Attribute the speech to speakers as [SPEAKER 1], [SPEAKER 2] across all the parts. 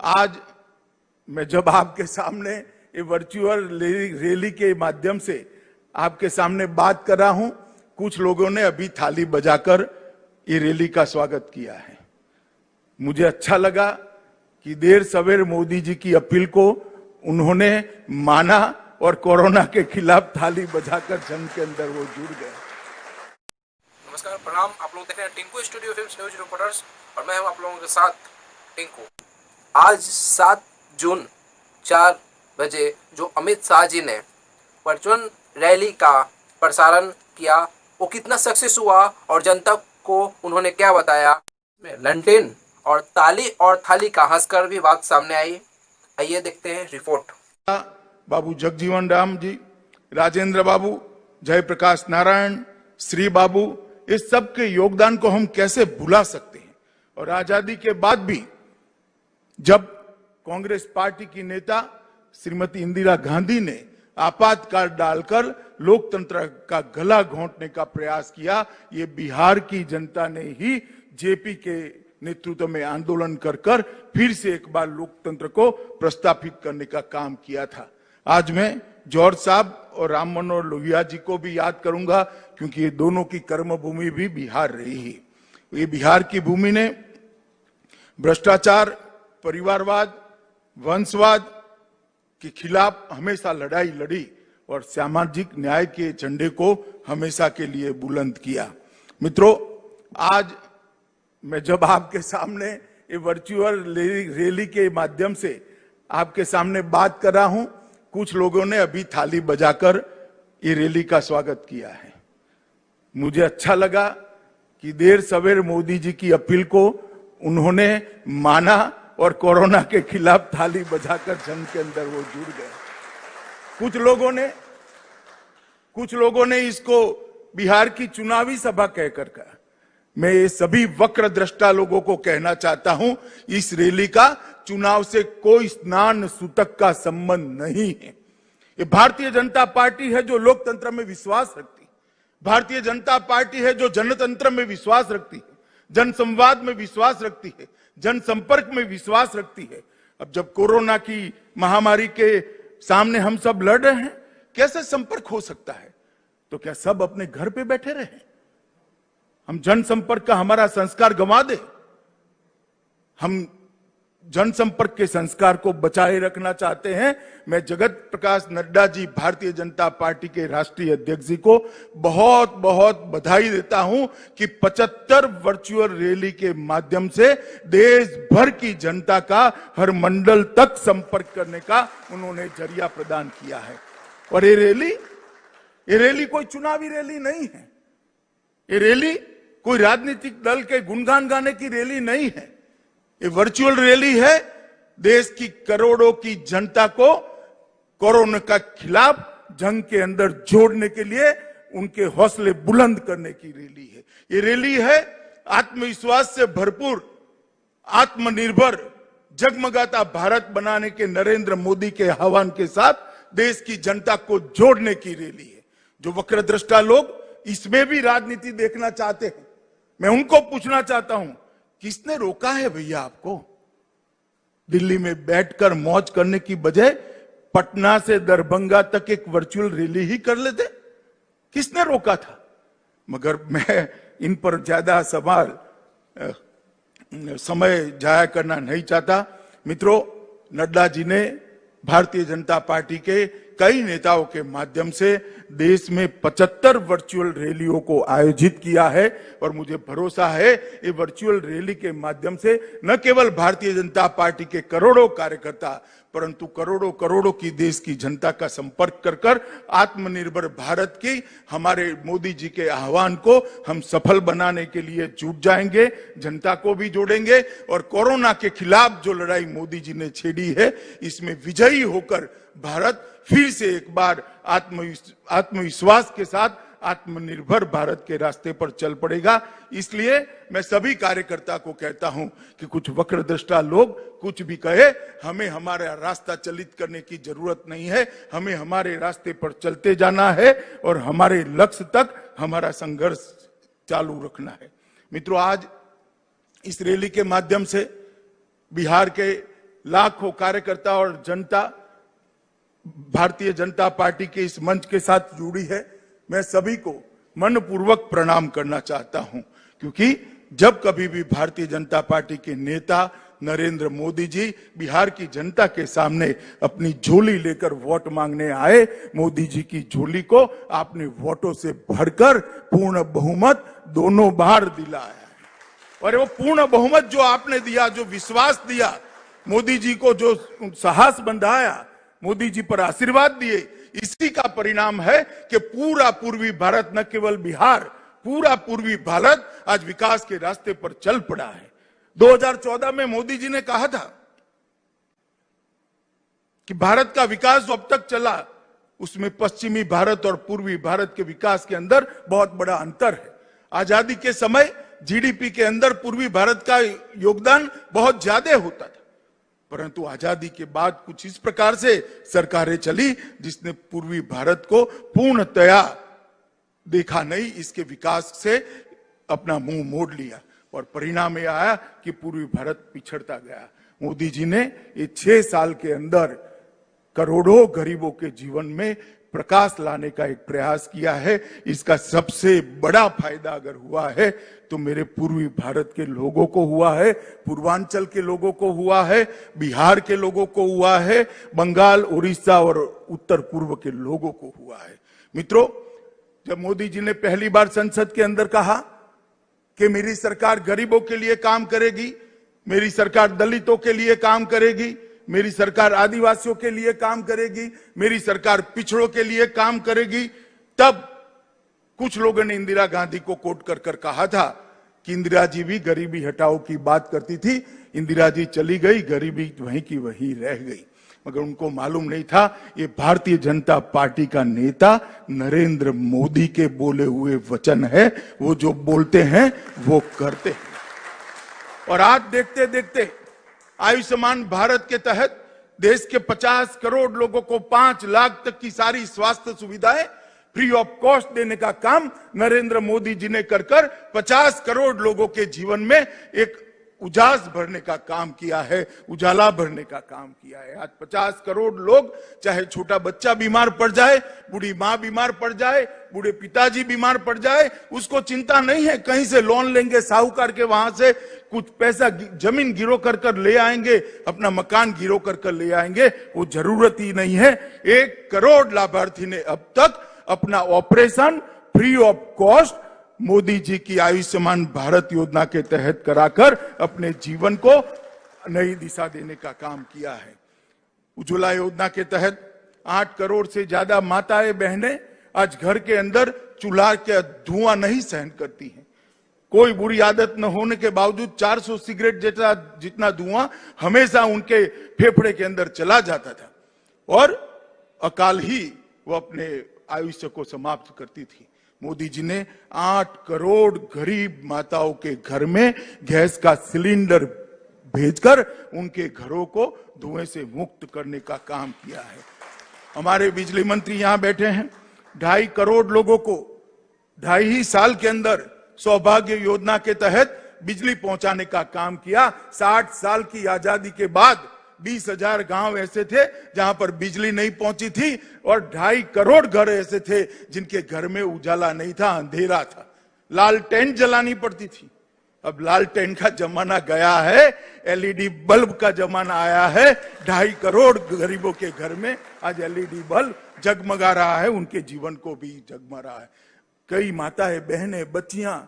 [SPEAKER 1] आज मैं जब आपके सामने ये वर्चुअल रैली के माध्यम से आपके सामने बात कर रहा हूं, कुछ लोगों ने अभी थाली बजाकर ये रैली का स्वागत किया है। मुझे अच्छा लगा कि देर सवेर मोदी जी की अपील को उन्होंने माना और कोरोना के खिलाफ थाली बजाकर जंग के अंदर वो जुड़ गए।
[SPEAKER 2] नमस्कार, प्रणाम। आप लोग देख रहे हैं Tinku studio films news reporters और मैं हूं आप लोगों के साथ टिंकू। आज 7 जून 4 बजे जो अमित शाह जी ने वर्चुअल रैली का प्रसारण किया वो कितना सक्सेस हुआ और जनता को उन्होंने क्या बताया, लंटेन और ताली और थाली का हंसकर भी बात सामने आई। आइए देखते हैं रिपोर्ट।
[SPEAKER 1] बाबू जगजीवन राम जी, राजेंद्र बाबू, जयप्रकाश नारायण, श्री बाबू, इस सब के योगदान को हम कैसे भुला सकते हैं। और आजादी के बाद भी जब कांग्रेस पार्टी की नेता श्रीमती इंदिरा गांधी ने आपातकाल डालकर लोकतंत्र का गला घोंटने का प्रयास किया, ये बिहार की जनता ने ही जेपी के नेतृत्व में आंदोलन कर फिर से एक बार लोकतंत्र को प्रस्थापित करने का काम किया था। आज मैं जॉर्ज साहब और राम मनोहर लोहिया जी को भी याद करूंगा, क्योंकि ये दोनों की कर्मभूमि भी बिहार रही है। ये बिहार की भूमि ने भ्रष्टाचार, परिवारवाद, वंशवाद के खिलाफ हमेशा लड़ाई लड़ी और सामाजिक न्याय के झंडे को हमेशा के लिए बुलंद किया। मित्रों, आज मैं जब आपके सामने ये वर्चुअल रैली के माध्यम से आपके सामने बात कर रहा हूं, कुछ लोगों ने अभी थाली बजाकर ये रैली का स्वागत किया है। मुझे अच्छा लगा कि देर सवेर मोदी जी की अपील को उन्होंने माना और कोरोना के खिलाफ थाली बजाकर जंग के अंदर वो जुड़ गए। कुछ लोगों ने इसको बिहार की चुनावी सभा कहकर कहा। मैं ये सभी वक्र दृष्टा लोगों को कहना चाहता हूं, इस रैली का चुनाव से कोई स्नान सूतक का संबंध नहीं है। ये भारतीय जनता पार्टी है जो लोकतंत्र में विश्वास रखती है। भारतीय जनता पार्टी है जो जनतंत्र में विश्वास रखती है, जनसंवाद में विश्वास रखती है, जनसंपर्क में विश्वास रखती है। अब जब कोरोना की महामारी के सामने हम सब लड़ रहे हैं, कैसे संपर्क हो सकता है? तो क्या सब अपने घर पे बैठे रहे? हम जनसंपर्क का हमारा संस्कार गंवा दे? हम जनसंपर्क के संस्कार को बचाए रखना चाहते हैं। मैं जगत प्रकाश नड्डा जी, भारतीय जनता पार्टी के राष्ट्रीय अध्यक्ष जी को बहुत बहुत बधाई देता हूं कि 75 वर्चुअल रैली के माध्यम से देश भर की जनता का हर मंडल तक संपर्क करने का उन्होंने जरिया प्रदान किया है। और ये रैली कोई चुनावी रैली नहीं है। ये रैली कोई राजनीतिक दल के गुणगान गाने की रैली नहीं है। ये वर्चुअल रैली है देश की करोड़ों की जनता को कोरोना के खिलाफ जंग के अंदर जोड़ने के लिए उनके हौसले बुलंद करने की रैली है। ये रैली है आत्मविश्वास से भरपूर, आत्मनिर्भर, जगमगाता भारत बनाने के नरेंद्र मोदी के आह्वान के साथ देश की जनता को जोड़ने की रैली है। जो वक्रदृष्टा लोग इसमें भी राजनीति देखना चाहते हैं, मैं उनको पूछना चाहता हूं, किसने रोका है भैया आपको? दिल्ली में बैठकर मौज करने की बजाय पटना से दरभंगा तक एक वर्चुअल रैली ही कर लेते। किसने रोका था? मगर मैं इन पर ज्यादा समय जाया करना नहीं चाहता। मित्रों, नड्डा जी ने भारतीय जनता पार्टी के कई नेताओं के माध्यम से देश में 75 वर्चुअल रैलियों को आयोजित किया है और मुझे भरोसा है ये वर्चुअल रैली के माध्यम से न केवल भारतीय जनता पार्टी के करोड़ों कार्यकर्ता परंतु करोड़ों की देश की जनता का संपर्क कर आत्मनिर्भर भारत की हमारे मोदी जी के आह्वान को हम सफल बनाने के लिए जुट जाएंगे, जनता को भी जोड़ेंगे और कोरोना के खिलाफ जो लड़ाई मोदी जी ने छेड़ी है इसमें विजयी होकर भारत फिर से एक बार आत्मविश्वास के साथ आत्मनिर्भर भारत के रास्ते पर चल पड़ेगा। इसलिए मैं सभी कार्यकर्ता को कहता हूं कि कुछ वक्रदृष्टा लोग कुछ भी कहे, हमें हमारा रास्ता चलित करने की जरूरत नहीं है। हमें हमारे रास्ते पर चलते जाना है और हमारे लक्ष्य तक हमारा संघर्ष चालू रखना है। मित्रों, आज इस रैली के माध्यम से बिहार के लाखों कार्यकर्ता और जनता भारतीय जनता पार्टी के इस मंच के साथ जुड़ी है, मैं सभी को मनपूर्वक प्रणाम करना चाहता हूं, क्योंकि जब कभी भी भारतीय जनता पार्टी के नेता नरेंद्र मोदी जी बिहार की जनता के सामने अपनी झोली लेकर वोट मांगने आए, मोदी जी की झोली को आपने वोटों से भरकर पूर्ण बहुमत दोनों बार दिलाया है। और वो पूर्ण बहुमत जो आपने दिया, जो विश्वास दिया, मोदी जी को जो साहस बंधाया, मोदी जी पर आशीर्वाद दिए, इसी का परिणाम है कि पूरा पूर्वी भारत, न केवल बिहार, पूरा पूर्वी भारत आज विकास के रास्ते पर चल पड़ा है। 2014 में मोदी जी ने कहा था कि भारत का विकास जो अब तक चला उसमें पश्चिमी भारत और पूर्वी भारत के विकास के अंदर बहुत बड़ा अंतर है। आजादी के समय जीडीपी के अंदर पूर्वी भारत का योगदान बहुत ज्यादा होता था, परंतु आजादी के बाद कुछ इस प्रकार से सरकारें चली जिसने पूर्वी भारत को पूर्णतया देखा नहीं, इसके विकास से अपना मुंह मोड़ लिया और परिणाम यह आया कि पूर्वी भारत पिछड़ता गया। मोदी जी ने ये 6 साल के अंदर करोड़ों गरीबों के जीवन में प्रकाश लाने का एक प्रयास किया है। इसका सबसे बड़ा फायदा अगर हुआ है तो मेरे पूर्वी भारत के लोगों को हुआ है, पूर्वांचल के लोगों को हुआ है, बिहार के लोगों को हुआ है, बंगाल, उड़ीसा और उत्तर पूर्व के लोगों को हुआ है। मित्रों, जब मोदी जी ने पहली बार संसद के अंदर कहा कि मेरी सरकार गरीबों के लिए काम करेगी, मेरी सरकार दलितों के लिए काम करेगी, मेरी सरकार आदिवासियों के लिए काम करेगी, मेरी सरकार पिछड़ों के लिए काम करेगी, तब कुछ लोगों ने इंदिरा गांधी को कोट कर कर कहा था कि इंदिरा जी भी गरीबी हटाओ की बात करती थी, इंदिरा जी चली गई, गरीबी वहीं की वहीं रह गई। मगर उनको मालूम नहीं था ये भारतीय जनता पार्टी का नेता नरेंद्र मोदी के बोले हुए वचन है, वो जो बोलते हैं वो करते हैं। और आज देखते देखते आयुष्मान भारत के तहत देश के 50 करोड़ लोगों को 5 लाख तक की सारी स्वास्थ्य सुविधाएं फ्री ऑफ कॉस्ट देने का काम नरेंद्र मोदी जी ने कर 50 करोड़ लोगों के जीवन में एक उजास भरने का काम किया है, उजाला भरने का काम किया है। आज 50 करोड़ लोग, चाहे छोटा बच्चा बीमार पड़ जाए, बूढ़ी माँ बीमार पड़ जाए, बूढ़े पिताजी बीमार पड़ जाए, उसको चिंता नहीं है कहीं से लोन लेंगे साहूकार के, वहां से कुछ पैसा जमीन गिरो कर कर ले आएंगे, अपना मकान गिरो कर कर ले आएंगे, वो जरूरत ही नहीं है। 1 करोड़ लाभार्थी ने अब तक अपना operation free of cost Modi ji की आयुष्मान भारत योजना के तहत कराकर अपने जीवन को नई दिशा देने का काम किया है। उज्ज्वला योजना के तहत 8 करोड़ से ज्यादा माताएं बहनें आज घर के अंदर चूल्हा के धुआं नहीं सहन करती हैं। कोई बुरी आदत न होने के बावजूद 400 सिगरेट जैसा जितना धुआं हमेशा उनके फेफड़े के अंदर चला जाता था और अकाल ही वो अपने आयुष्य को समाप्त करती थी। मोदी जी ने 8 करोड़ गरीब माताओं के घर में गैस का सिलेंडर भेजकर उनके घरों को धुएं से मुक्त करने का काम किया है। हमारे बिजली मंत्री यहां बैठे हैं, 2.5 करोड़ लोगों को 2.5 ही साल के अंदर सौभाग्य योजना के तहत बिजली पहुंचाने का काम किया। 60 साल की आजादी के बाद 20,000 गांव ऐसे थे जहां पर बिजली नहीं पहुंची थी और 2.5 करोड़ घर ऐसे थे जिनके घर में उजाला नहीं था, अंधेरा था, लालटेन जलानी पड़ती थी। अब लालटेन का जमाना गया है, एलईडी बल्ब का जमाना आया है। 2.5 करोड़ गरीबों के घर में आज एलईडी बल्ब जगमगा रहा है, उनके जीवन को भी जगमगा रहा है। कई माताएं, बहनें, बच्चियां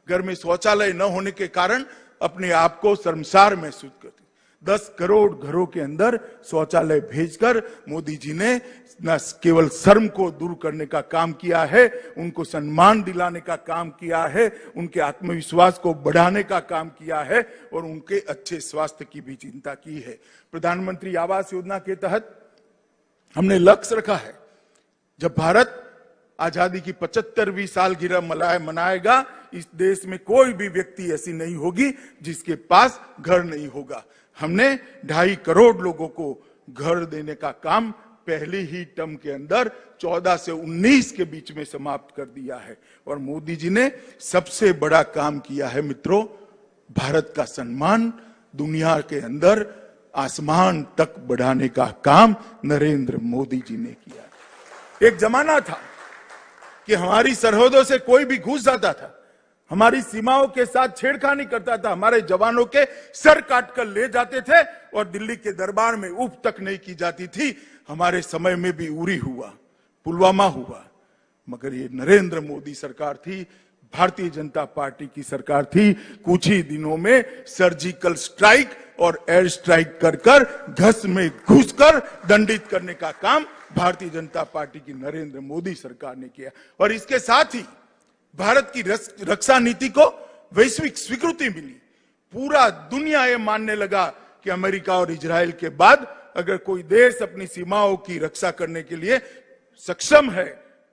[SPEAKER 1] घर में शौचालय न होने के कारण अपने आप को शर्मसार महसूस करती। 10 करोड़ घरों के अंदर शौचालय भेजकर मोदी जी ने न केवल शर्म को दूर करने का काम किया है, उनको सम्मान दिलाने का काम किया है, उनके आत्मविश्वास को बढ़ाने का काम किया है और उनके अच्छे स्वास्थ्य की भी चिंता की है। प्रधानमंत्री आवास योजना के तहत हमने लक्ष्य रखा है, जब भारत आजादी की 75वीं सालगिरह मनाएगा, इस देश में कोई भी व्यक्ति ऐसी नहीं होगी जिसके पास घर नहीं होगा। हमने 2.5 करोड़ लोगों को घर देने का काम पहली ही टर्म के अंदर 14 से 19 के बीच में समाप्त कर दिया है। और मोदी जी ने सबसे बड़ा काम किया है मित्रों, भारत का सम्मान दुनिया के अंदर आसमान तक बढ़ाने का काम नरेंद्र मोदी जी ने किया। एक जमाना था कि हमारी सरहदों से कोई भी घुस जाता था, हमारी सीमाओं के साथ छेड़खानी करता था, हमारे जवानों के सर काट कर ले जाते थे और दिल्ली के दरबार में उफ तक नहीं की जाती थी। हमारे समय में भी उरी हुआ, पुलवामा हुआ, मगर ये नरेंद्र मोदी सरकार थी, भारतीय जनता पार्टी की सरकार थी। कुछ ही दिनों में सर्जिकल स्ट्राइक और एयर स्ट्राइक कर कर घस में घुसकर दंडित करने का काम भारतीय जनता पार्टी की नरेंद्र मोदी सरकार ने किया। और इसके साथ ही भारत की रक्षा नीति को वैश्विक स्वीकृति मिली। पूरा दुनिया ये मानने लगा कि अमेरिका और इजराइल के बाद अगर कोई देश अपनी सीमाओं की रक्षा करने के लिए सक्षम है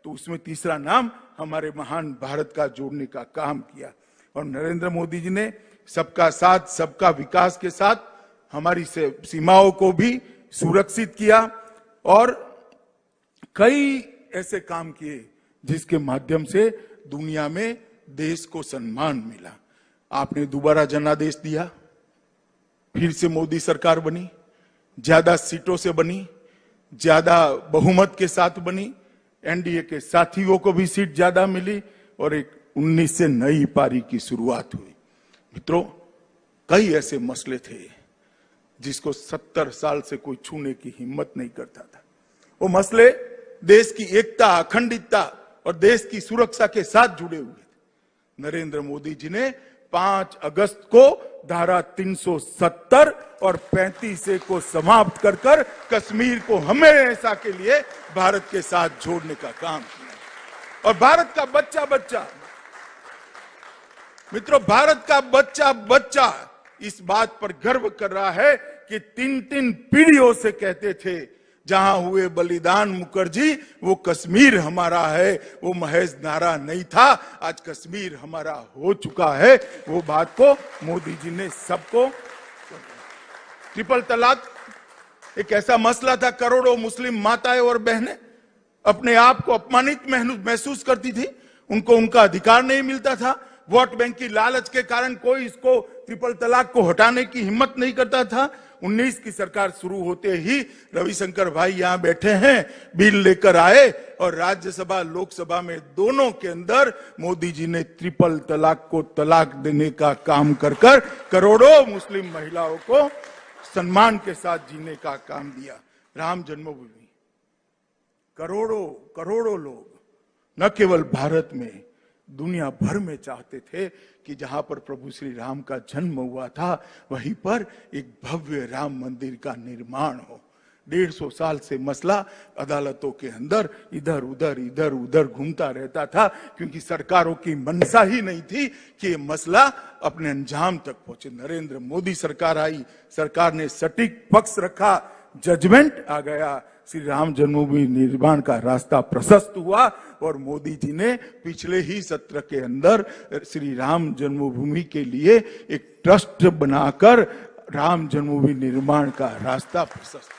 [SPEAKER 1] तो उसमें तीसरा नाम हमारे महान भारत का जोड़ने का काम किया। और नरेंद्र मोदी जी ने सबका साथ सबका विकास के साथ हमारी सीमाओं को भी सुरक्षित किया और कई ऐसे काम किए जिसके माध्यम से दुनिया में देश को सम्मान मिला। आपने दोबारा जनादेश दिया, फिर से मोदी सरकार बनी, ज्यादा सीटों से बनी, ज्यादा बहुमत के साथ बनी, एनडीए के साथियों को भी सीट ज्यादा मिली और एक 19 से नई पारी की शुरुआत हुई। मित्रों, कई ऐसे मसले थे जिसको 70 साल से कोई छूने की हिम्मत नहीं करता था। वो मसले देश की एकता, अखंडितता और देश की सुरक्षा के साथ जुड़े हुए थे। नरेंद्र मोदी जी ने 5 अगस्त को धारा 370 और 35 को समाप्त कर कर कश्मीर को हमेशा के लिए भारत के साथ जोड़ने का काम किया। और भारत का बच्चा बच्चा, मित्रों, भारत का बच्चा बच्चा इस बात पर गर्व कर रहा है कि 3 पीढ़ियों से कहते थे जहां हुए बलिदान मुखर्जी वो कश्मीर हमारा है, वो महज नारा नहीं था, आज कश्मीर हमारा हो चुका है। वो बात को मोदी जी ने सबको। ट्रिपल तलाक एक ऐसा मसला था, करोड़ों मुस्लिम माताएं और बहनें अपने आप को अपमानित महसूस करती थी, उनको उनका अधिकार नहीं मिलता था। वोट बैंक की लालच के कारण कोई इसको ट्रिपल तलाक को हटाने की हिम्मत नहीं करता था। 19 की सरकार शुरू होते ही रविशंकर भाई यहां बैठे हैं, बिल लेकर आए और राज्यसभा लोकसभा में दोनों के अंदर मोदी जी ने ट्रिपल तलाक को तलाक देने का काम कर कर करोड़ों मुस्लिम महिलाओं को सम्मान के साथ जीने का काम दिया। राम जन्मभूमि, करोड़ों लोग न केवल भारत में, दुनिया भर में चाहते थे कि जहां पर प्रभु श्री राम का जन्म हुआ था वहीं पर एक भव्य राम मंदिर का निर्माण हो। 150 साल से मसला अदालतों के अंदर इधर उधर घूमता रहता था, क्योंकि सरकारों की मंशा ही नहीं थी कि ये मसला अपने अंजाम तक पहुंचे। नरेंद्र मोदी सरकार आई, सरकार ने सटीक पक्ष रखा, जजमेंट आ गया, श्री राम जन्मभूमि निर्माण का रास्ता प्रशस्त हुआ और मोदी जी ने पिछले ही सत्र के अंदर श्री राम जन्मभूमि के लिए एक ट्रस्ट बनाकर राम जन्मभूमि निर्माण का रास्ता प्रशस्त